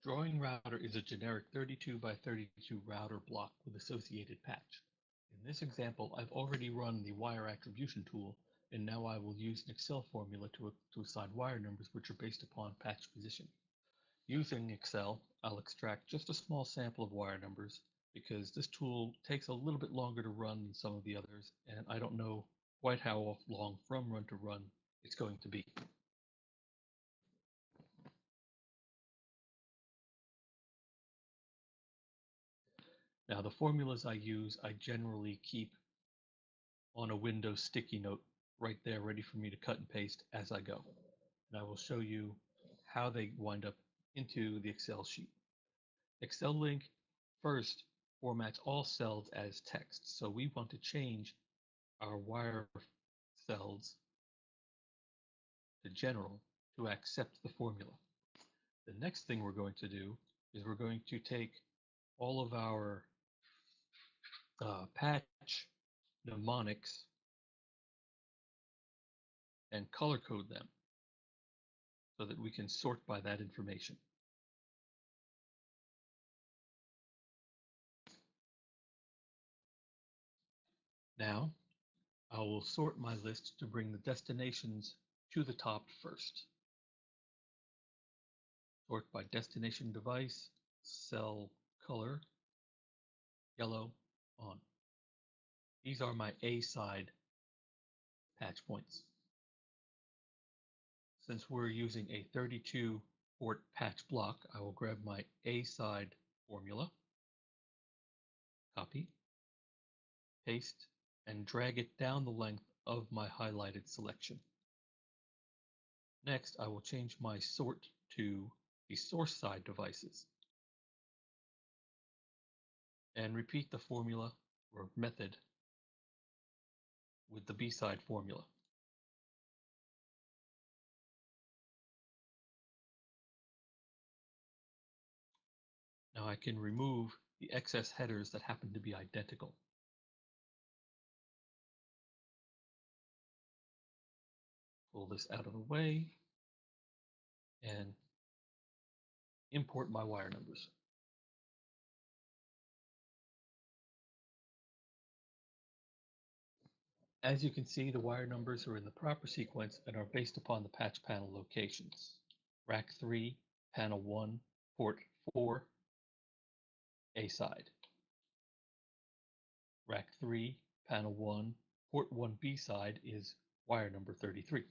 Drawing router is a generic 32 by 32 router block with associated patch. In this example, I've already run the wire attribution tool, and now I will use an Excel formula to assign wire numbers which are based upon patch position. Using Excel, I'll extract just a small sample of wire numbers because this tool takes a little bit longer to run than some of the others, and I don't know quite how long from run to run it's going to be. Now, the formulas I use, I generally keep on a Windows sticky note right there ready for me to cut and paste as I go. And I will show you how they wind up into the Excel sheet. Excel link first formats all cells as text. So we want to change our wire cells to general to accept the formula. The next thing we're going to do is we're going to take all of our patch mnemonics and color code them so that we can sort by that information. Now, I will sort my list to bring the destinations to the top first. Sort by destination device, cell color, yellow, on. These are my A side patch points. Since we're using a 32 port patch block, I will grab my A side formula, copy, paste, and drag it down the length of my highlighted selection. Next, I will change my sort to the source side devices and repeat the formula or method with the B side formula. Now I can remove the excess headers that happen to be identical. Pull this out of the way and import my wire numbers. As you can see, the wire numbers are in the proper sequence and are based upon the patch panel locations. Rack 3, panel 1, port 4, A side. Rack 3, panel 1, port 1 B side is wire number 33.